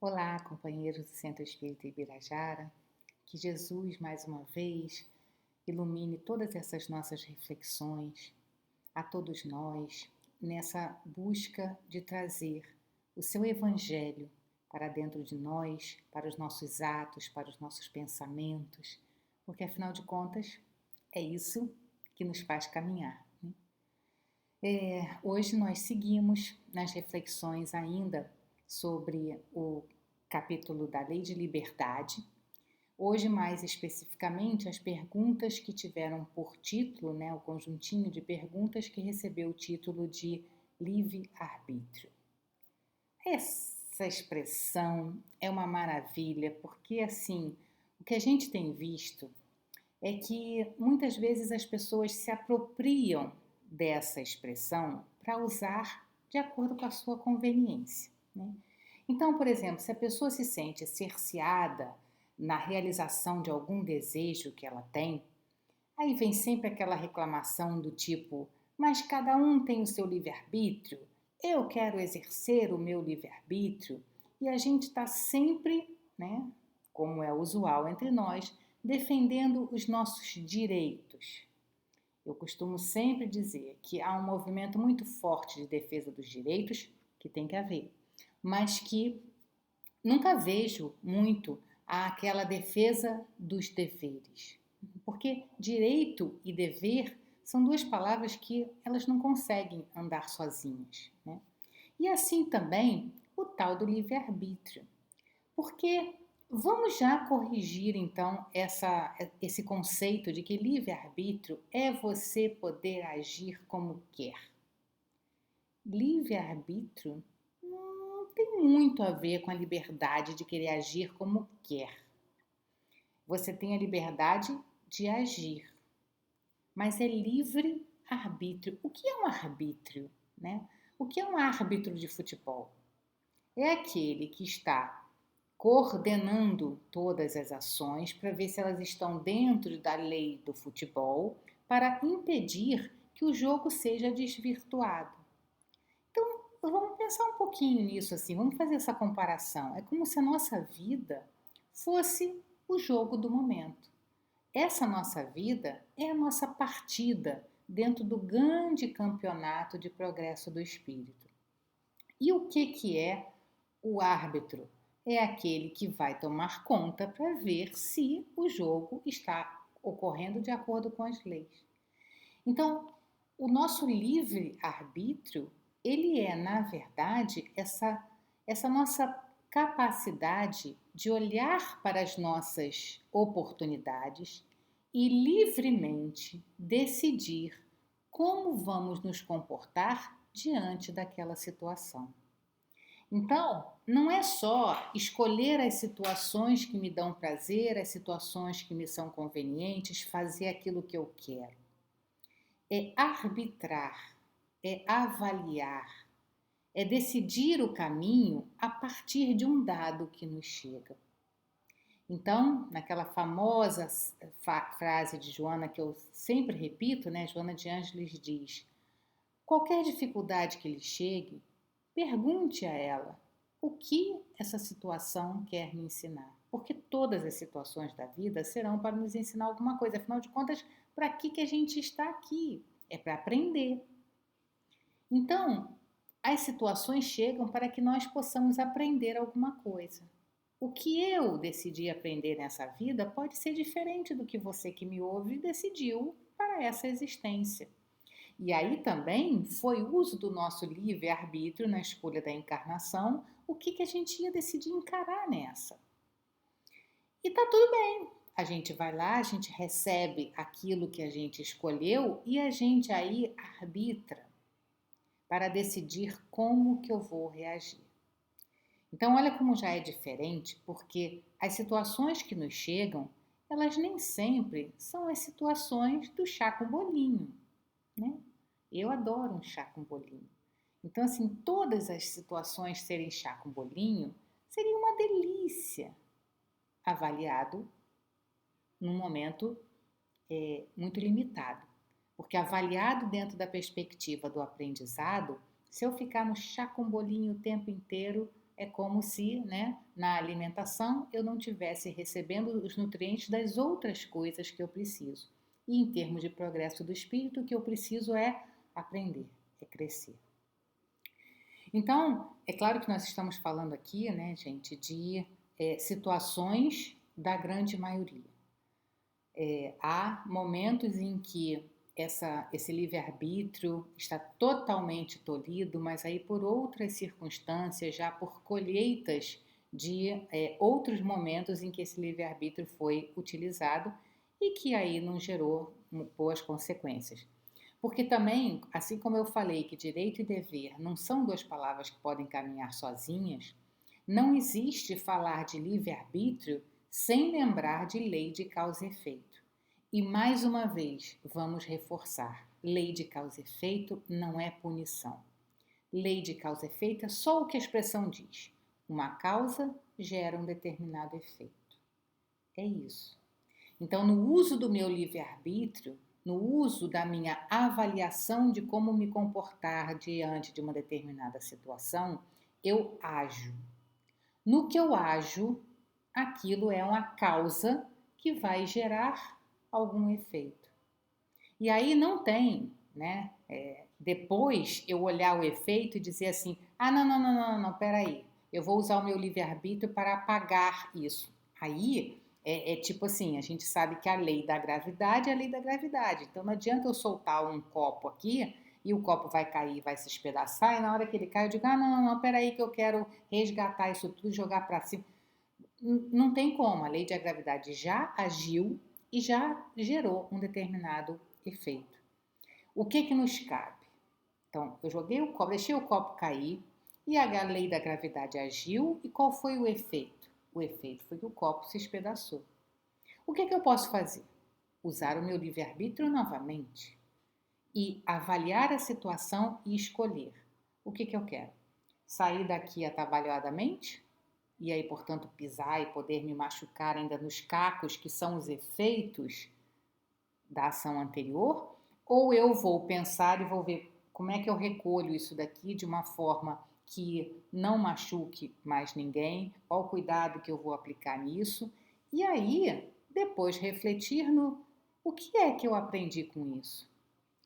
Olá, companheiros do Centro Espírita Ibirajara. Que Jesus, mais uma vez, ilumine todas essas nossas reflexões a todos nós nessa busca de trazer o seu Evangelho para dentro de nós, para os nossos atos, para os nossos pensamentos, porque afinal de contas é isso que nos faz caminhar. Hoje nós seguimos nas reflexões ainda sobre o capítulo da Lei de Liberdade. Hoje, mais especificamente, as perguntas que tiveram por título, o conjuntinho de perguntas que recebeu o título de livre-arbítrio. Essa expressão é uma maravilha, porque assim, o que a gente tem visto é que muitas vezes as pessoas se apropriam dessa expressão para usar de acordo com a sua conveniência, né? Então, por exemplo, se a pessoa se sente cerceada na realização de algum desejo que ela tem, aí vem sempre aquela reclamação do tipo: mas cada um tem o seu livre-arbítrio, eu quero exercer o meu livre-arbítrio, e a gente está sempre, né, como é usual entre nós, defendendo os nossos direitos. Eu costumo sempre dizer que há um movimento muito forte de defesa dos direitos, que tem que haver, mas que nunca vejo muito aquela defesa dos deveres. Porque direito e dever são duas palavras que elas não conseguem andar sozinhas, né? E assim também o tal do livre-arbítrio. Porque vamos já corrigir então esse conceito de que livre-arbítrio é você poder agir como quer. Livre-arbítrio não tem muito a ver com a liberdade de querer agir como quer. Você tem a liberdade de agir, mas é livre-arbítrio. O que é um arbítrio, né? O que é um árbitro de futebol? É aquele que está coordenando todas as ações para ver se elas estão dentro da lei do futebol para impedir que o jogo seja desvirtuado. Então, vamos pensar um pouquinho nisso assim, vamos fazer essa comparação. É como se a nossa vida fosse o jogo do momento. Essa nossa vida é a nossa partida dentro do grande campeonato de progresso do espírito. E o que é o árbitro? É aquele que vai tomar conta para ver se o jogo está ocorrendo de acordo com as leis. Então, o nosso livre-arbítrio, ele é, na verdade, essa nossa capacidade de olhar para as nossas oportunidades e livremente decidir como vamos nos comportar diante daquela situação. Então, não é só escolher as situações que me dão prazer, as situações que me são convenientes, fazer aquilo que eu quero. É arbitrar, é avaliar, é decidir o caminho a partir de um dado que nos chega. Então, naquela famosa frase de Joana que eu sempre repito, né? Joana de Ângeles diz: qualquer dificuldade que lhe chegue, pergunte a ela o que essa situação quer me ensinar. Porque todas as situações da vida serão para nos ensinar alguma coisa. Afinal de contas, para que a gente está aqui? É para aprender. Então, as situações chegam para que nós possamos aprender alguma coisa. O que eu decidi aprender nessa vida pode ser diferente do que você que me ouve decidiu para essa existência. E aí também foi o uso do nosso livre-arbítrio na escolha da encarnação, o que a gente ia decidir encarar nessa. E tá tudo bem. A gente vai lá, a gente recebe aquilo que a gente escolheu e a gente aí arbitra para decidir como que eu vou reagir. Então, olha como já é diferente, porque as situações que nos chegam, elas nem sempre são as situações do chá com bolinho, né? Eu adoro um chá com bolinho. Então, assim, todas as situações serem chá com bolinho seria uma delícia, avaliado num momento muito limitado. Porque avaliado dentro da perspectiva do aprendizado, se eu ficar no chá com bolinho o tempo inteiro, é como se, né, na alimentação eu não estivesse recebendo os nutrientes das outras coisas que eu preciso. E em termos de progresso do espírito, o que eu preciso é aprender, é crescer. Então, é claro que nós estamos falando aqui, né, gente, de situações da grande maioria. Há momentos em que esse livre-arbítrio está totalmente tolhido, mas aí por outras circunstâncias, já por colheitas de outros momentos em que esse livre-arbítrio foi utilizado e que aí não gerou boas consequências. Porque também, assim como eu falei que direito e dever não são duas palavras que podem caminhar sozinhas, não existe falar de livre-arbítrio sem lembrar de lei de causa e efeito. E mais uma vez, vamos reforçar: lei de causa e efeito não é punição. Lei de causa e efeito é só o que a expressão diz. Uma causa gera um determinado efeito. É isso. Então, no uso do meu livre-arbítrio, no uso da minha avaliação de como me comportar diante de uma determinada situação, eu ajo. No que eu ajo, aquilo é uma causa que vai gerar algum efeito. E aí não tem, né? Depois eu olhar o efeito e dizer assim: ah, não, peraí, eu vou usar o meu livre-arbítrio para apagar isso. Aí é tipo assim: a gente sabe que a lei da gravidade é a lei da gravidade, então não adianta eu soltar um copo aqui e o copo vai cair, vai se espedaçar, e na hora que ele cai eu digo: ah, não, peraí, que eu quero resgatar isso tudo e jogar para cima. Não tem como, a lei da gravidade já agiu e já gerou um determinado efeito. O que nos cabe? Então, eu joguei o copo, deixei o copo cair e a lei da gravidade agiu e qual foi o efeito? O efeito foi que o copo se espedaçou. O que eu posso fazer? Usar o meu livre-arbítrio novamente e avaliar a situação e escolher. O que eu quero? Sair daqui atabalhadamente? E aí, portanto, pisar e poder me machucar ainda nos cacos, que são os efeitos da ação anterior, ou eu vou pensar e vou ver como é que eu recolho isso daqui de uma forma que não machuque mais ninguém, qual o cuidado que eu vou aplicar nisso, e aí depois refletir no o que é que eu aprendi com isso.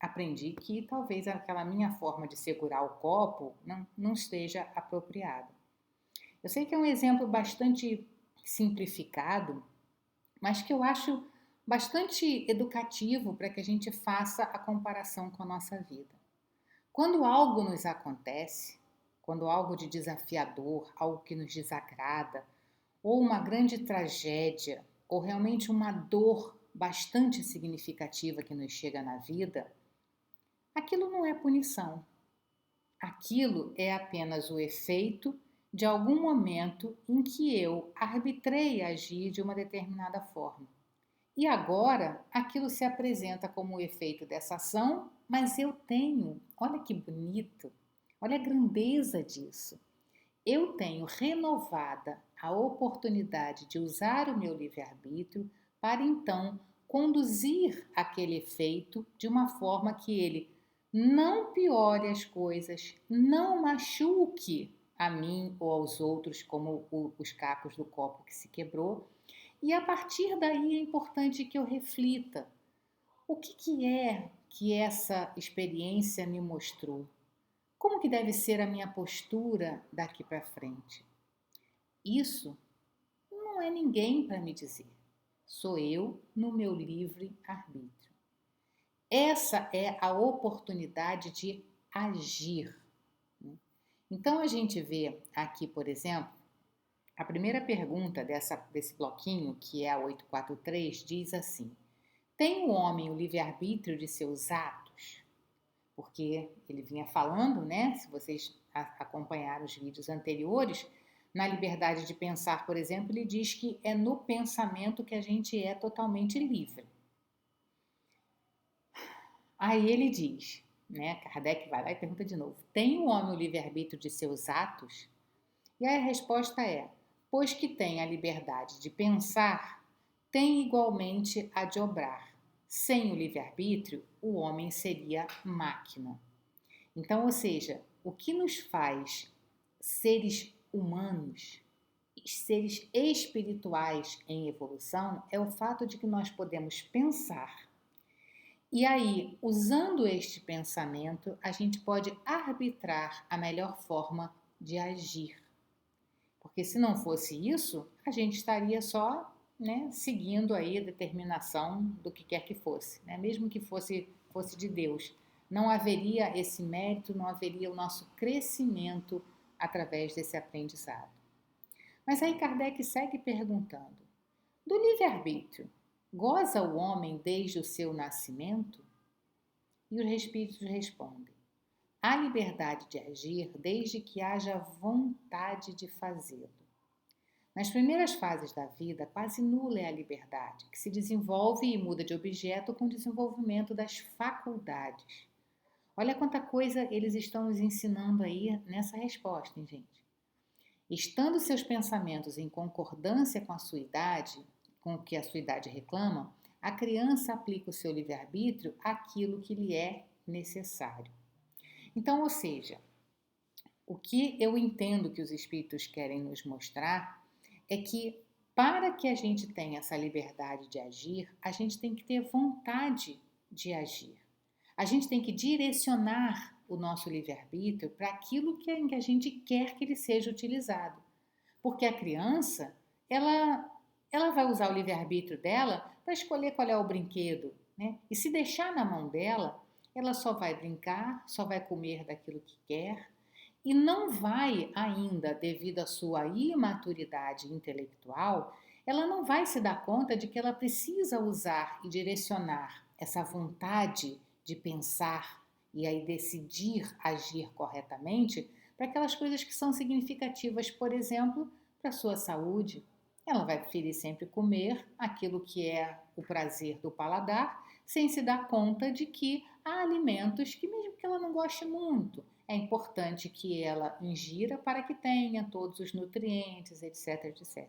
Aprendi que talvez aquela minha forma de segurar o copo não esteja apropriada. Eu sei que é um exemplo bastante simplificado, mas que eu acho bastante educativo para que a gente faça a comparação com a nossa vida. Quando algo nos acontece, quando algo de desafiador, algo que nos desagrada, ou uma grande tragédia, ou realmente uma dor bastante significativa que nos chega na vida, aquilo não é punição. Aquilo é apenas o efeito de algum momento em que eu arbitrei agir de uma determinada forma. E agora aquilo se apresenta como o efeito dessa ação, mas eu tenho, olha que bonito, olha a grandeza disso. Eu tenho renovada a oportunidade de usar o meu livre-arbítrio para então conduzir aquele efeito de uma forma que ele não piore as coisas, não machuque a mim ou aos outros, como os cacos do copo que se quebrou. E a partir daí é importante que eu reflita: o que é que essa experiência me mostrou? Como que deve ser a minha postura daqui para frente? Isso não é ninguém para me dizer. Sou eu no meu livre arbítrio. Essa é a oportunidade de agir. Então a gente vê aqui, por exemplo, a primeira pergunta desse bloquinho, que é a 843, diz assim: tem o homem o livre-arbítrio de seus atos? Porque ele vinha falando, né? Se vocês acompanharam os vídeos anteriores, na liberdade de pensar, por exemplo, ele diz que é no pensamento que a gente é totalmente livre. Aí ele diz, né? Kardec vai lá e pergunta de novo: tem o homem o livre-arbítrio de seus atos? E aí a resposta é: pois que tem a liberdade de pensar, tem igualmente a de obrar. Sem o livre-arbítrio, o homem seria máquina. Então, ou seja, o que nos faz seres humanos, seres espirituais em evolução, é o fato de que nós podemos pensar. E aí, usando este pensamento, a gente pode arbitrar a melhor forma de agir. Porque se não fosse isso, a gente estaria só, né, seguindo aí a determinação do que quer que fosse, né? Mesmo que fosse de Deus. Não haveria esse mérito, não haveria o nosso crescimento através desse aprendizado. Mas aí Kardec segue perguntando: do livre-arbítrio, goza o homem desde o seu nascimento? E os espíritos respondem: há liberdade de agir desde que haja vontade de fazê-lo. Nas primeiras fases da vida, quase nula é a liberdade, que se desenvolve e muda de objeto com o desenvolvimento das faculdades. Olha quanta coisa eles estão nos ensinando aí nessa resposta, hein, gente? Estando seus pensamentos em concordância com a sua idade, com o que a sua idade reclama, a criança aplica o seu livre-arbítrio àquilo que lhe é necessário. Então, ou seja, o que eu entendo que os espíritos querem nos mostrar é que para que a gente tenha essa liberdade de agir, a gente tem que ter vontade de agir. A gente tem que direcionar o nosso livre-arbítrio para aquilo que a gente quer que ele seja utilizado. Porque a criança, ela vai usar o livre-arbítrio dela para escolher qual é o brinquedo, né? E se deixar na mão dela, ela só vai brincar, só vai comer daquilo que quer e não vai ainda, devido à sua imaturidade intelectual, ela não vai se dar conta de que ela precisa usar e direcionar essa vontade de pensar e aí decidir agir corretamente para aquelas coisas que são significativas, por exemplo, para a sua saúde. Ela vai preferir sempre comer aquilo que é o prazer do paladar, sem se dar conta de que há alimentos que, mesmo que ela não goste muito, é importante que ela ingira para que tenha todos os nutrientes, etc, etc.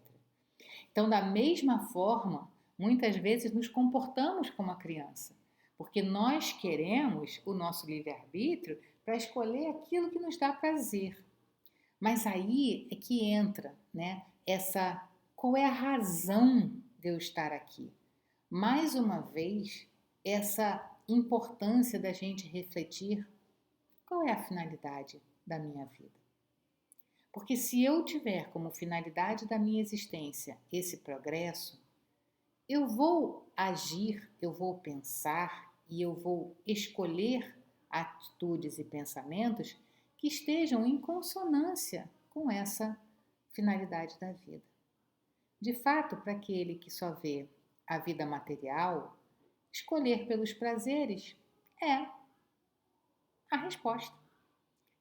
Então, da mesma forma, muitas vezes nos comportamos como a criança, porque nós queremos o nosso livre-arbítrio para escolher aquilo que nos dá prazer. Mas aí é que entra, né, qual é a razão de eu estar aqui? Mais uma vez, essa importância da gente refletir qual é a finalidade da minha vida. Porque se eu tiver como finalidade da minha existência esse progresso, eu vou agir, eu vou pensar e eu vou escolher atitudes e pensamentos que estejam em consonância com essa finalidade da vida. De fato, para aquele que só vê a vida material, escolher pelos prazeres é a resposta.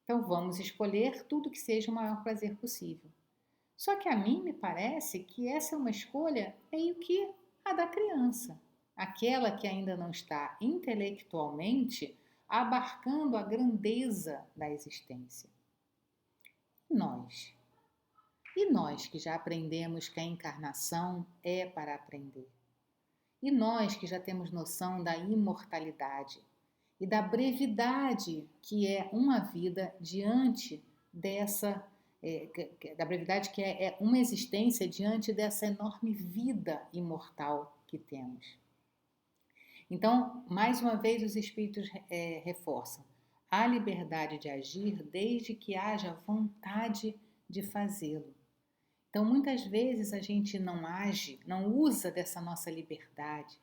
Então vamos escolher tudo que seja o maior prazer possível. Só que a mim me parece que essa é uma escolha meio que a da criança, aquela que ainda não está intelectualmente abarcando a grandeza da existência. Nós. E nós que já aprendemos que a encarnação é para aprender. E nós que já temos noção da imortalidade e da brevidade que é uma vida diante dessa, da brevidade que é uma existência diante dessa enorme vida imortal que temos. Então, mais uma vez, os espíritos reforçam a liberdade de agir desde que haja vontade de fazê-lo. Então, muitas vezes a gente não age, não usa dessa nossa liberdade,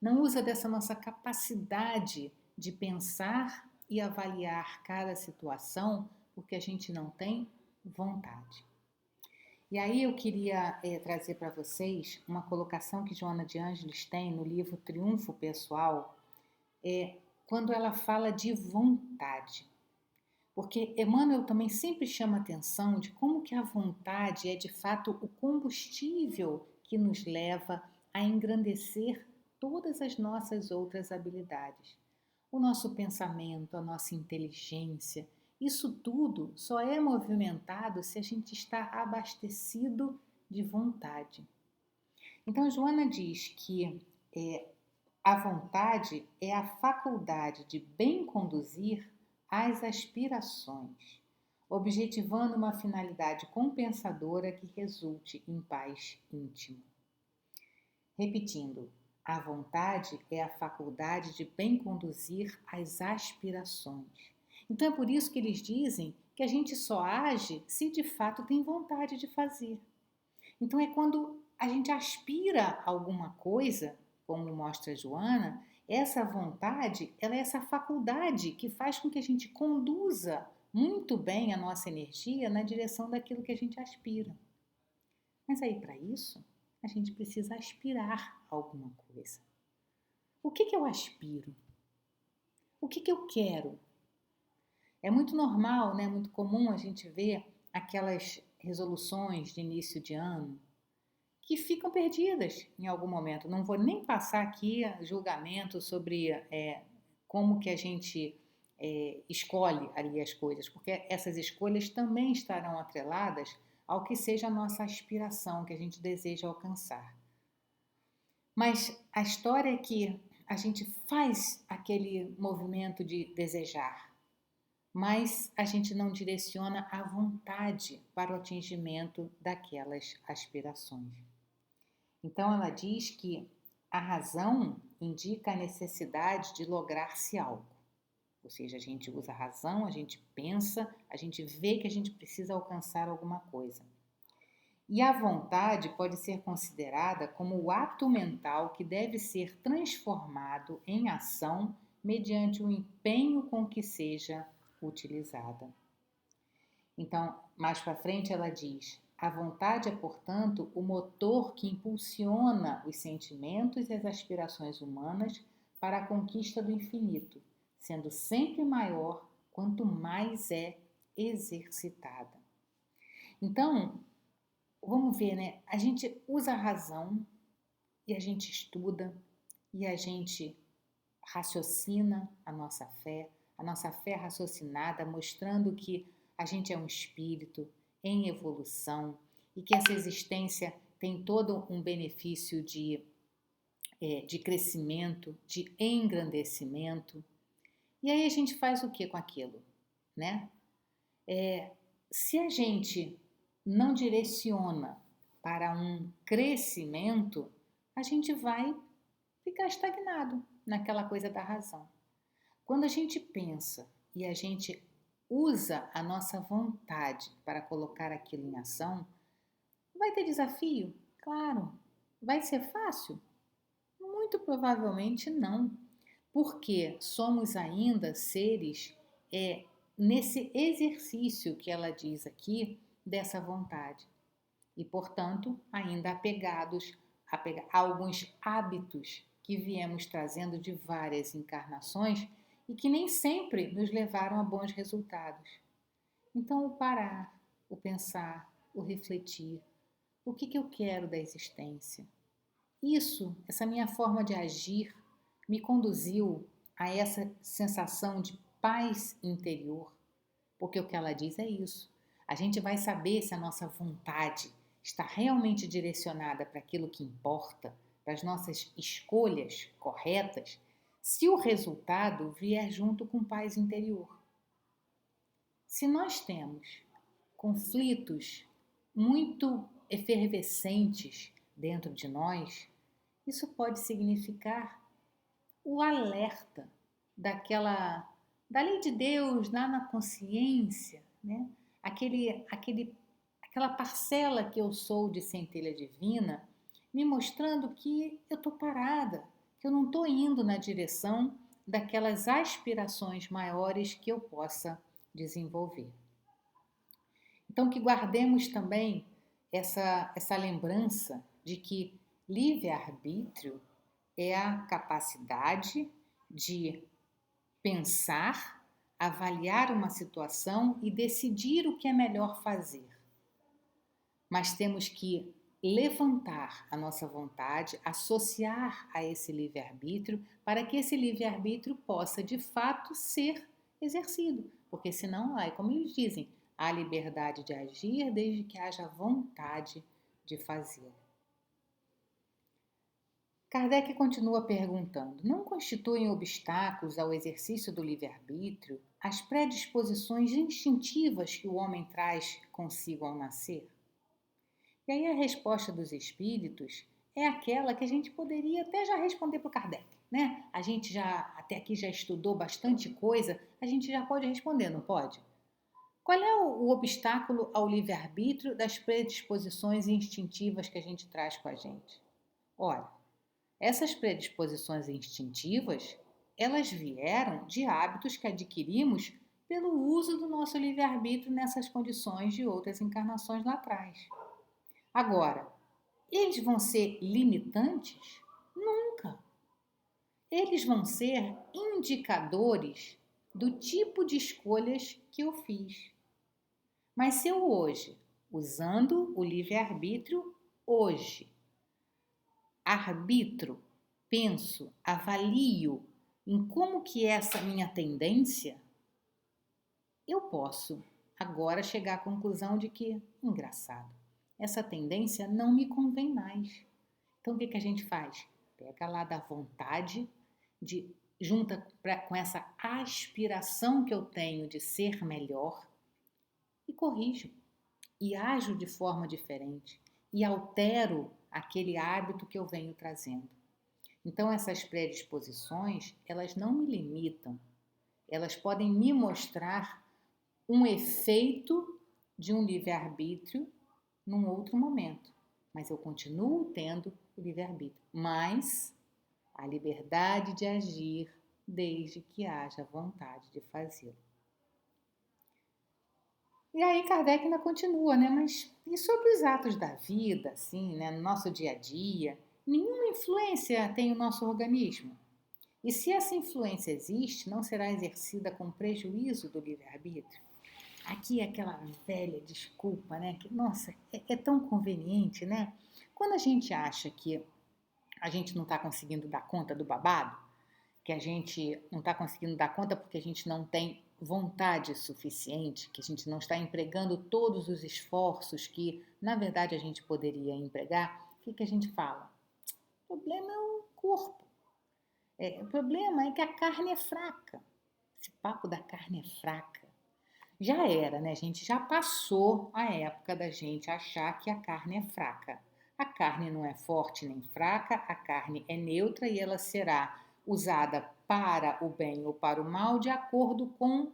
não usa dessa nossa capacidade de pensar e avaliar cada situação porque a gente não tem vontade. E aí eu queria trazer para vocês uma colocação que Joana de Ângeles tem no livro Triunfo Pessoal, quando ela fala de vontade. Porque Emmanuel também sempre chama atenção de como que a vontade é de fato o combustível que nos leva a engrandecer todas as nossas outras habilidades. O nosso pensamento, a nossa inteligência, isso tudo só é movimentado se a gente está abastecido de vontade. Então, Joana diz que a vontade é a faculdade de bem conduzir as aspirações, objetivando uma finalidade compensadora que resulte em paz íntima. Repetindo, a vontade é a faculdade de bem conduzir as aspirações. Então é por isso que eles dizem que a gente só age se de fato tem vontade de fazer. Então é quando a gente aspira a alguma coisa, como mostra Joana, essa vontade, ela é essa faculdade que faz com que a gente conduza muito bem a nossa energia na direção daquilo que a gente aspira. Mas aí, para isso, a gente precisa aspirar a alguma coisa. O que eu aspiro? O que eu quero? É muito normal, né? Muito comum a gente ver aquelas resoluções de início de ano que ficam perdidas em algum momento. Não vou nem passar aqui julgamento sobre como que a gente escolhe ali as coisas, porque essas escolhas também estarão atreladas ao que seja a nossa aspiração, que a gente deseja alcançar. Mas a história é que a gente faz aquele movimento de desejar, mas a gente não direciona a vontade para o atingimento daquelas aspirações. Então ela diz que a razão indica a necessidade de lograr-se algo. Ou seja, a gente usa a razão, a gente pensa, a gente vê que a gente precisa alcançar alguma coisa. E a vontade pode ser considerada como o ato mental que deve ser transformado em ação mediante o empenho com que seja utilizada. Então, mais para frente ela diz: a vontade é, portanto, o motor que impulsiona os sentimentos e as aspirações humanas para a conquista do infinito, sendo sempre maior quanto mais é exercitada. Então, vamos ver, né? A gente usa a razão e a gente estuda e a gente raciocina a nossa fé raciocinada, mostrando que a gente é um espírito em evolução e que essa existência tem todo um benefício de crescimento, de engrandecimento. E aí a gente faz o que com aquilo, né? Se a gente não direciona para um crescimento, a gente vai ficar estagnado naquela coisa da razão. Quando a gente pensa e a gente usa a nossa vontade para colocar aquilo em ação, vai ter desafio? Claro. Vai ser fácil? Muito provavelmente não, porque somos ainda seres nesse exercício que ela diz aqui dessa vontade e, portanto, ainda apegados a alguns hábitos que viemos trazendo de várias encarnações e que nem sempre nos levaram a bons resultados. Então, o parar, o pensar, o refletir, o que eu quero da existência? Isso, essa minha forma de agir, me conduziu a essa sensação de paz interior, porque o que ela diz é isso. A gente vai saber se a nossa vontade está realmente direcionada para aquilo que importa, para as nossas escolhas corretas, se o resultado vier junto com paz interior. Se nós temos conflitos muito efervescentes dentro de nós, isso pode significar o alerta da lei de Deus lá na consciência, né? Aquela parcela que eu sou de centelha divina, me mostrando que eu estou parada, que eu não estou indo na direção daquelas aspirações maiores que eu possa desenvolver. Então, que guardemos também essa lembrança de que livre-arbítrio é a capacidade de pensar, avaliar uma situação e decidir o que é melhor fazer. Mas temos que levantar a nossa vontade, associar a esse livre-arbítrio, para que esse livre-arbítrio possa de fato ser exercido. Porque senão, como eles dizem, há liberdade de agir desde que haja vontade de fazer. Kardec continua perguntando: não constituem obstáculos ao exercício do livre-arbítrio as predisposições instintivas que o homem traz consigo ao nascer? E aí a resposta dos espíritos é aquela que a gente poderia até já responder para o Kardec, né? A gente já até aqui já estudou bastante coisa, a gente já pode responder, não pode? Qual é o obstáculo ao livre-arbítrio das predisposições instintivas que a gente traz com a gente? Olha, essas predisposições instintivas, elas vieram de hábitos que adquirimos pelo uso do nosso livre-arbítrio nessas condições de outras encarnações lá atrás. Agora, eles vão ser limitantes? Nunca. Eles vão ser indicadores do tipo de escolhas que eu fiz. Mas se eu hoje, usando o livre-arbítrio, hoje, arbitro, penso, avalio em como que é essa minha tendência, eu posso agora chegar à conclusão de que, engraçado, essa tendência não me convém mais. Então o que a gente faz? Pega lá da vontade, junta com essa aspiração que eu tenho de ser melhor e corrijo, e ajo de forma diferente, e altero aquele hábito que eu venho trazendo. Então essas predisposições, elas não me limitam, elas podem me mostrar um efeito de um livre-arbítrio num outro momento, mas eu continuo tendo o livre-arbítrio, mas a liberdade de agir desde que haja vontade de fazê-lo. E aí Kardec ainda continua, né? Mas e sobre os atos da vida, assim, né? No nosso dia a dia, nenhuma influência tem o nosso organismo? E se essa influência existe, não será exercida com prejuízo do livre-arbítrio? Aqui é aquela velha desculpa, né? Que, nossa, é tão conveniente, né? Quando a gente acha que a gente não está conseguindo dar conta do babado, que a gente não está conseguindo dar conta porque a gente não tem vontade suficiente, que a gente não está empregando todos os esforços que, na verdade, a gente poderia empregar, o que a gente fala? O problema é o corpo. O problema é que a carne é fraca. Esse papo da carne é fraca. Já era, né? A gente já passou a época da gente achar que a carne é fraca. A carne não é forte nem fraca, a carne é neutra e ela será usada para o bem ou para o mal de acordo com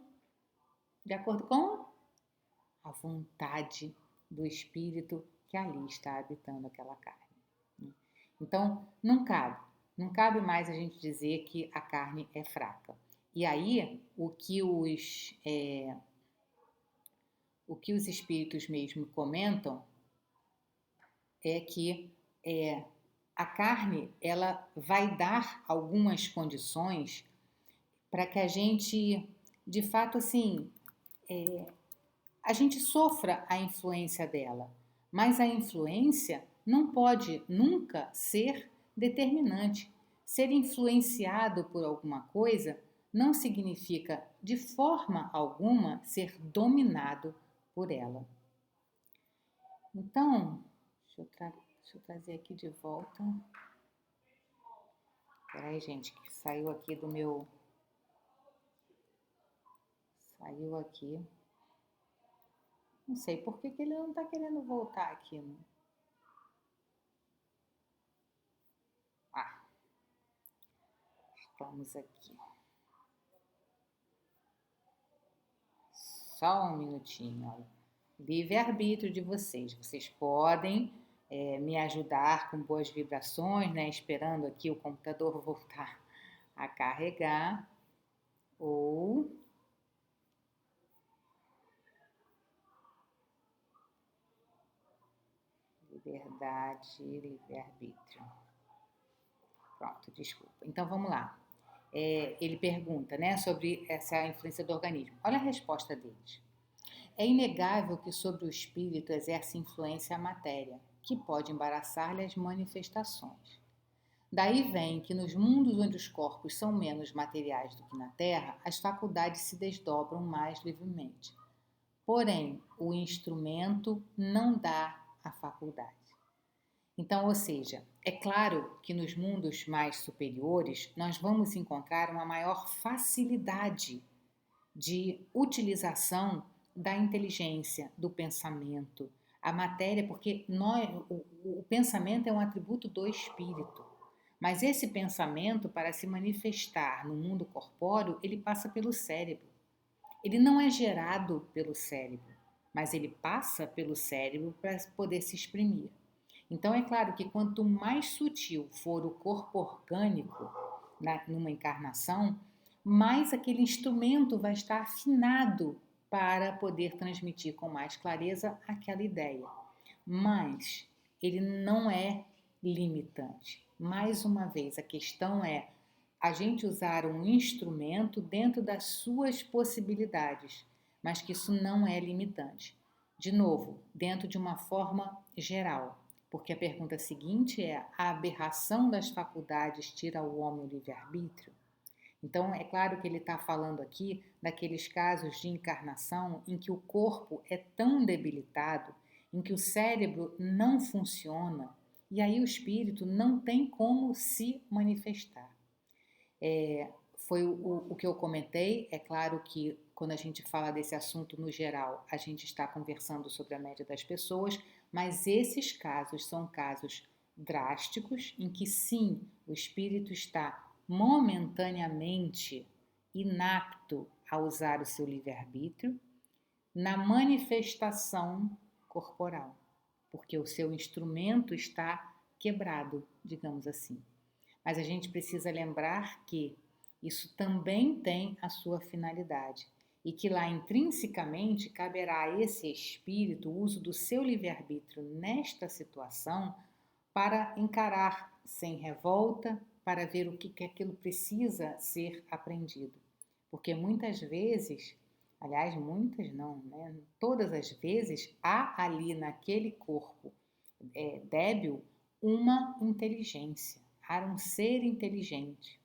a vontade do espírito que ali está habitando aquela carne. Então, não cabe mais a gente dizer que a carne é fraca. E aí, o que os espíritos mesmo comentam é que a carne ela vai dar algumas condições para que a gente, de fato, assim, a gente sofra a influência dela. Mas a influência não pode nunca ser determinante. Ser influenciado por alguma coisa não significa, de forma alguma, ser dominado por ela. Então, deixa eu trazer aqui de volta. Peraí, gente, que saiu aqui do meu... Saiu aqui. Não sei por que ele não está querendo voltar aqui. Né? Estamos aqui. Só um minutinho, olha. Livre-arbítrio de vocês. Vocês podem me ajudar com boas vibrações, né? Esperando aqui o computador voltar a carregar. Ou liberdade, livre-arbítrio. Pronto, desculpa. Então vamos lá. Ele pergunta, né, sobre essa influência do organismo. Olha a resposta deles. É inegável que sobre o espírito exerce influência a matéria, que pode embaraçar-lhe as manifestações. Daí vem que nos mundos onde os corpos são menos materiais do que na Terra, as faculdades se desdobram mais livremente. Porém, o instrumento não dá a faculdade. Então, ou seja, é claro que nos mundos mais superiores nós vamos encontrar uma maior facilidade de utilização da inteligência, do pensamento, a matéria, porque o pensamento é um atributo do espírito. Mas esse pensamento, para se manifestar no mundo corpóreo, ele passa pelo cérebro. Ele não é gerado pelo cérebro, mas ele passa pelo cérebro para poder se exprimir. Então é claro que quanto mais sutil for o corpo orgânico numa encarnação, mais aquele instrumento vai estar afinado para poder transmitir com mais clareza aquela ideia. Mas ele não é limitante. Mais uma vez, a questão é a gente usar um instrumento dentro das suas possibilidades, mas que isso não é limitante. De novo, dentro de uma forma geral, porque a pergunta seguinte é: a aberração das faculdades tira ao homem o livre-arbítrio? Então, é claro que ele está falando aqui daqueles casos de encarnação em que o corpo é tão debilitado, em que o cérebro não funciona e aí o espírito não tem como se manifestar. Foi o que eu comentei. É claro que quando a gente fala desse assunto no geral, a gente está conversando sobre a média das pessoas, mas esses casos são casos drásticos em que sim, o espírito está momentaneamente inapto a usar o seu livre-arbítrio na manifestação corporal, porque o seu instrumento está quebrado, digamos assim. Mas a gente precisa lembrar que isso também tem a sua finalidade e que lá intrinsecamente caberá a esse espírito o uso do seu livre-arbítrio nesta situação para encarar sem revolta, para ver o que aquilo precisa ser aprendido. Porque muitas vezes, aliás, muitas não, né? Todas as vezes há ali naquele corpo débil uma inteligência, há um ser inteligente.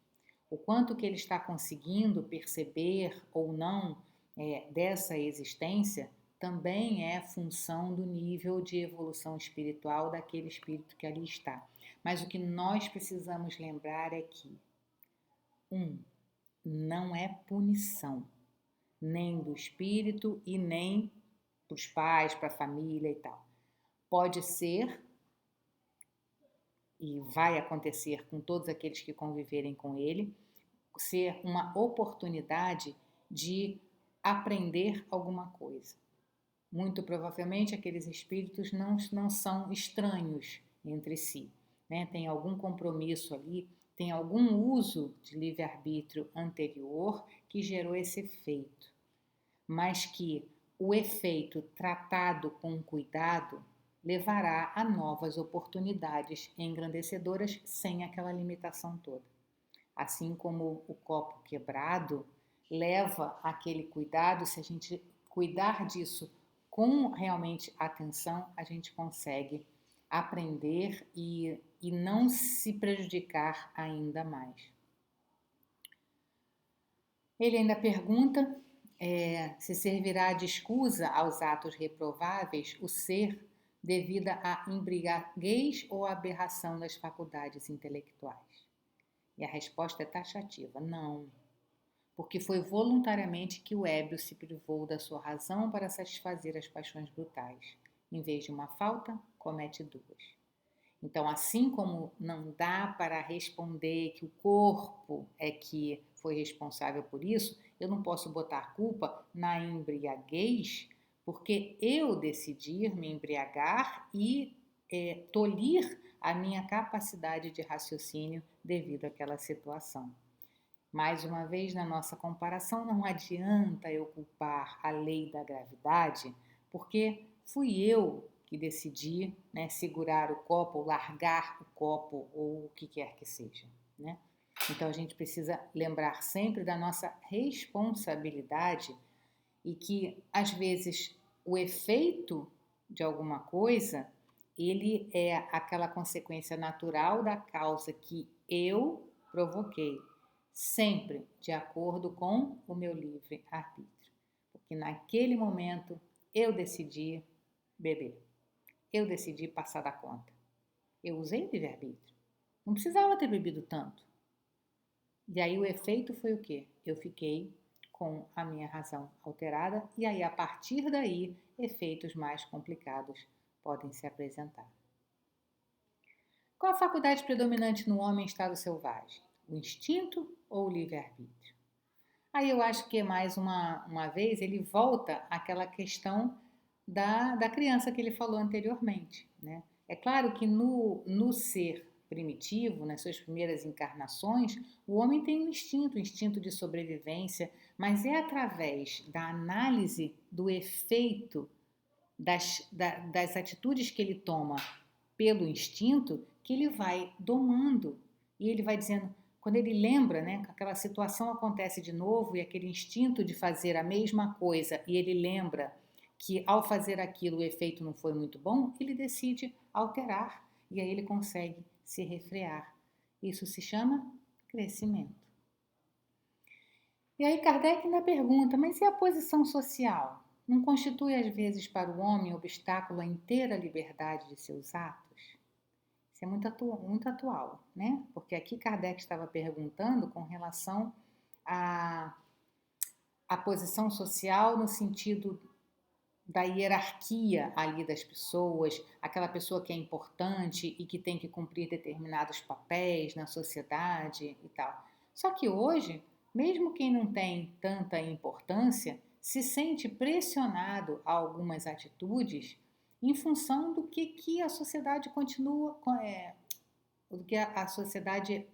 O quanto que ele está conseguindo perceber ou não dessa existência também é função do nível de evolução espiritual daquele espírito que ali está. Mas o que nós precisamos lembrar é que, não é punição, nem do espírito e nem para os pais, para a família e tal. Pode ser, e vai acontecer com todos aqueles que conviverem com ele, ser uma oportunidade de aprender alguma coisa. Muito provavelmente aqueles espíritos não são estranhos entre si, né? Tem algum compromisso ali, tem algum uso de livre-arbítrio anterior que gerou esse efeito, mas que o efeito tratado com cuidado levará a novas oportunidades engrandecedoras sem aquela limitação toda. Assim como o copo quebrado leva aquele cuidado, se a gente cuidar disso com realmente atenção, a gente consegue aprender e não se prejudicar ainda mais. Ele ainda pergunta se servirá de escusa aos atos reprováveis o ser devido à embriaguez ou à aberração das faculdades intelectuais. E a resposta é taxativa: não, porque foi voluntariamente que o ébrio se privou da sua razão para satisfazer as paixões brutais. Em vez de uma falta, comete duas. Então, assim como não dá para responder que o corpo é que foi responsável por isso, eu não posso botar culpa na embriaguez, porque eu decidi me embriagar e tolir a minha capacidade de raciocínio devido àquela situação. Mais uma vez, na nossa comparação, não adianta eu culpar a lei da gravidade, porque fui eu que decidi, né, segurar o copo, ou largar o copo, ou o que quer que seja, né? Então a gente precisa lembrar sempre da nossa responsabilidade e que às vezes o efeito de alguma coisa ele é aquela consequência natural da causa que eu provoquei, sempre de acordo com o meu livre arbítrio, porque naquele momento eu decidi beber. Eu decidi passar da conta. Eu usei o livre-arbítrio. Não precisava ter bebido tanto. E aí o efeito foi o quê? Eu fiquei com a minha razão alterada, e aí a partir daí efeitos mais complicados podem se apresentar. Qual a faculdade predominante no homem em estado selvagem? O instinto ou o livre-arbítrio? Aí eu acho que é mais uma vez ele volta àquela questão da criança que ele falou anteriormente, né? É claro que no ser primitivo, nas suas primeiras encarnações, o homem tem um instinto de sobrevivência, mas é através da análise do efeito das atitudes que ele toma pelo instinto que ele vai domando e ele vai dizendo, quando ele lembra, né, que aquela situação acontece de novo e aquele instinto de fazer a mesma coisa e ele lembra que ao fazer aquilo o efeito não foi muito bom, ele decide alterar e aí ele consegue se refrear. Isso se chama crescimento. E aí Kardec ainda pergunta, mas e a posição social? Não constitui às vezes para o homem obstáculo à inteira liberdade de seus atos? Isso é muito atual, né? Porque aqui Kardec estava perguntando com relação à posição social no sentido da hierarquia ali das pessoas, aquela pessoa que é importante e que tem que cumprir determinados papéis na sociedade e tal. Só que hoje, mesmo quem não tem tanta importância, se sente pressionado a algumas atitudes em função do que a sociedade continua, do que a sociedade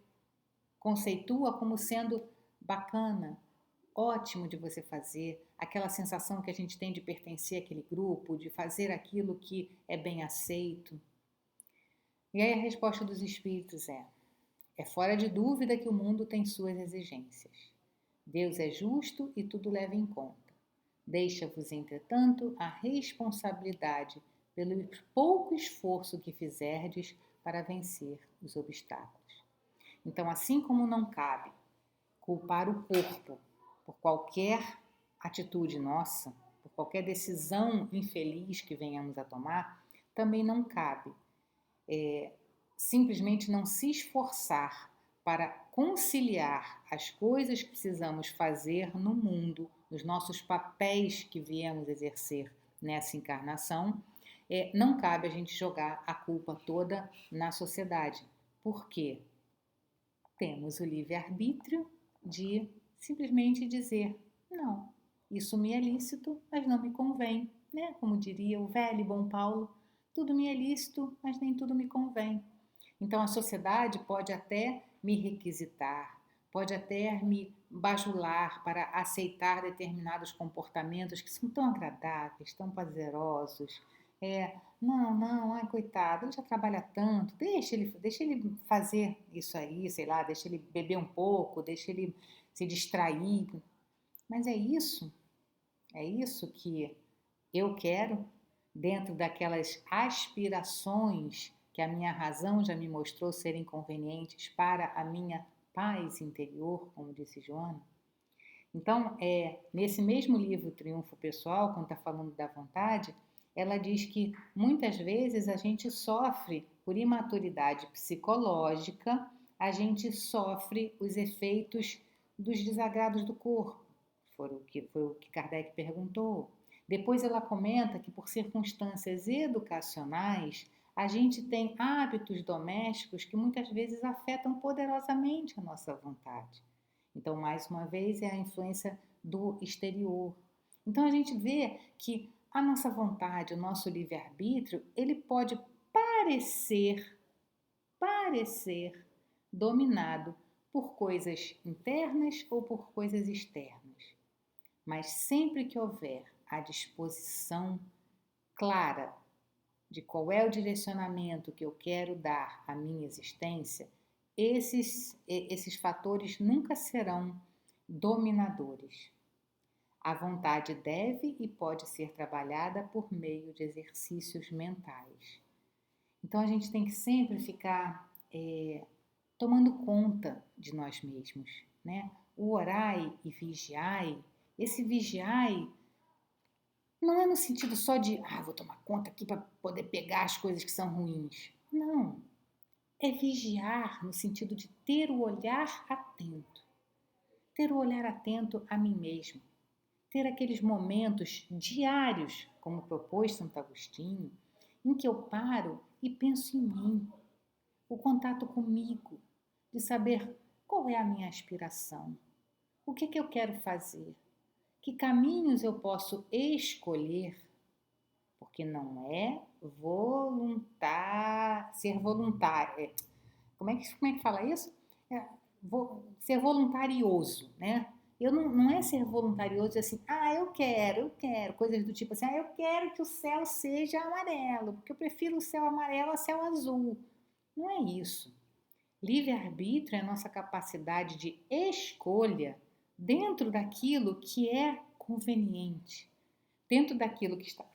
conceitua como sendo bacana, ótimo de você fazer, aquela sensação que a gente tem de pertencer àquele grupo, de fazer aquilo que é bem aceito. E aí a resposta dos espíritos é fora de dúvida que o mundo tem suas exigências. Deus é justo e tudo leva em conta. Deixa-vos, entretanto, a responsabilidade pelo pouco esforço que fizerdes para vencer os obstáculos. Então, assim como não cabe culpar o corpo por qualquer atitude nossa, por qualquer decisão infeliz que venhamos a tomar, também não cabe simplesmente não se esforçar para conciliar as coisas que precisamos fazer no mundo, os nossos papéis que viemos exercer nessa encarnação, não cabe a gente jogar a culpa toda na sociedade. Por quê? Temos o livre-arbítrio de simplesmente dizer, não, isso me é lícito, mas não me convém, né? Como diria o velho e bom Paulo, tudo me é lícito, mas nem tudo me convém. Então a sociedade pode até me requisitar, pode até me bajular para aceitar determinados comportamentos que são tão agradáveis, tão prazerosos. Não, ai coitado, ele já trabalha tanto, deixa ele fazer isso aí, sei lá, deixa ele beber um pouco, deixa ele se distrair. Mas é isso que eu quero dentro daquelas aspirações que a minha razão já me mostrou serem convenientes para a minha paz interior, como disse Joana. Então, nesse mesmo livro Triunfo Pessoal, quando está falando da vontade, ela diz que muitas vezes a gente sofre por imaturidade psicológica, a gente sofre os efeitos dos desagrados do corpo. Foi o que Kardec perguntou. Depois ela comenta que por circunstâncias educacionais, a gente tem hábitos domésticos que muitas vezes afetam poderosamente a nossa vontade. Então, mais uma vez, é a influência do exterior. Então, a gente vê que a nossa vontade, o nosso livre-arbítrio, ele pode parecer dominado por coisas internas ou por coisas externas. Mas sempre que houver a disposição clara de qual é o direcionamento que eu quero dar à minha existência, esses fatores nunca serão dominadores. A vontade deve e pode ser trabalhada por meio de exercícios mentais. Então a gente tem que sempre ficar tomando conta de nós mesmos, né? O orai e vigiai, esse vigiai não é no sentido só de, vou tomar conta aqui para poder pegar as coisas que são ruins. Não. É vigiar no sentido de ter o olhar atento. ter o olhar atento a mim mesmo, ter aqueles momentos diários, como propôs Santo Agostinho, em que eu paro e penso em mim, o contato comigo, de saber qual é a minha aspiração, o que eu quero fazer, que caminhos eu posso escolher, porque não é ser voluntário. Como é que fala isso? Ser voluntarioso, né? Não é ser voluntarioso assim, eu quero, coisas do tipo assim, eu quero que o céu seja amarelo, porque eu prefiro o céu amarelo a céu azul. Não é isso. Livre-arbítrio é a nossa capacidade de escolha dentro daquilo que é conveniente, dentro daquilo que está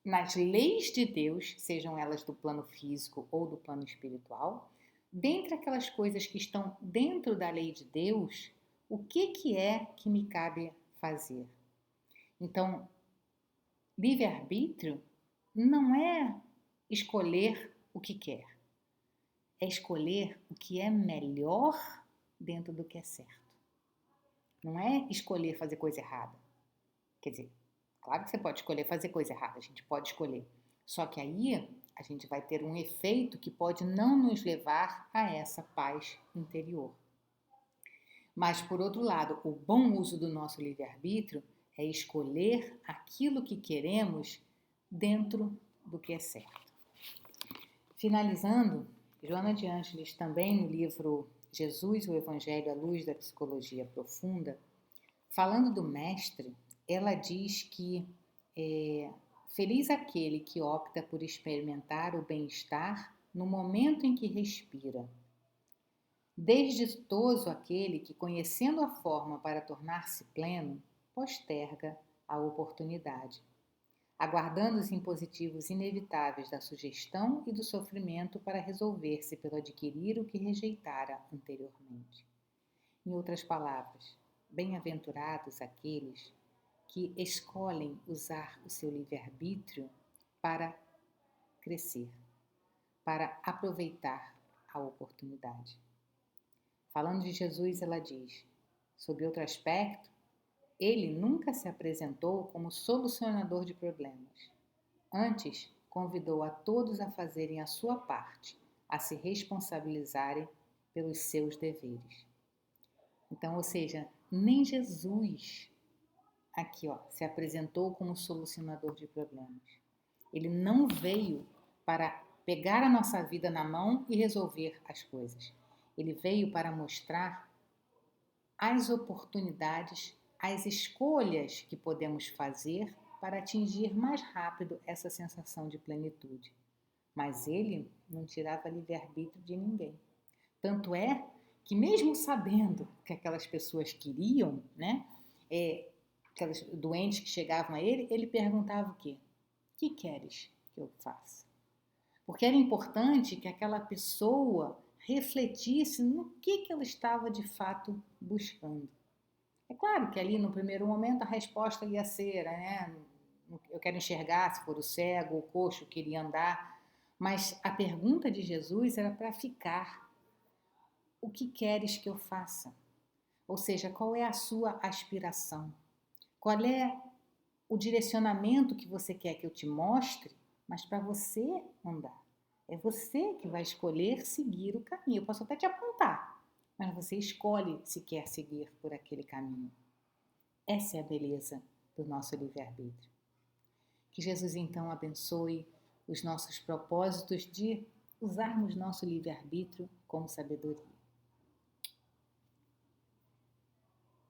nas leis de Deus, sejam elas do plano físico ou do plano espiritual, dentre aquelas coisas que estão dentro da lei de Deus, o que é que me cabe fazer? Então, livre-arbítrio não é escolher o que quer, é escolher o que é melhor dentro do que é certo. Não é escolher fazer coisa errada. Quer dizer, claro que você pode escolher fazer coisa errada, a gente pode escolher. Só que aí a gente vai ter um efeito que pode não nos levar a essa paz interior. Mas, por outro lado, o bom uso do nosso livre-arbítrio é escolher aquilo que queremos dentro do que é certo. Finalizando, Joana de Ângeles, também no livro Jesus, o Evangelho à Luz da Psicologia Profunda, falando do mestre, ela diz que feliz aquele que opta por experimentar o bem-estar no momento em que respira. Desditoso aquele que, conhecendo a forma para tornar-se pleno, posterga a oportunidade, aguardando os impositivos inevitáveis da sugestão e do sofrimento para resolver-se pelo adquirir o que rejeitara anteriormente. Em outras palavras, bem-aventurados aqueles que escolhem usar o seu livre-arbítrio para crescer, para aproveitar a oportunidade. Falando de Jesus, ela diz, sob outro aspecto, ele nunca se apresentou como solucionador de problemas. Antes, convidou a todos a fazerem a sua parte, a se responsabilizarem pelos seus deveres. Então, ou seja, nem Jesus aqui, se apresentou como solucionador de problemas. Ele não veio para pegar a nossa vida na mão e resolver as coisas. Ele veio para mostrar as oportunidades, as escolhas que podemos fazer para atingir mais rápido essa sensação de plenitude. Mas ele não tirava livre-arbítrio de ninguém. Tanto é que mesmo sabendo que aquelas pessoas queriam, né, aquelas doentes que chegavam a ele, ele perguntava o quê? O que queres que eu faça? Porque era importante que aquela pessoa refletisse no que ela estava de fato buscando. É claro que ali no primeiro momento a resposta ia ser, né, eu quero enxergar, se for o cego, o coxo queria andar, mas a pergunta de Jesus era para ficar. O que queres que eu faça? Ou seja, qual é a sua aspiração? Qual é o direcionamento que você quer que eu te mostre, mas para você andar? É você que vai escolher seguir o caminho. Eu posso até te apontar, mas você escolhe se quer seguir por aquele caminho. Essa é a beleza do nosso livre-arbítrio. Que Jesus então abençoe os nossos propósitos de usarmos nosso livre-arbítrio com sabedoria.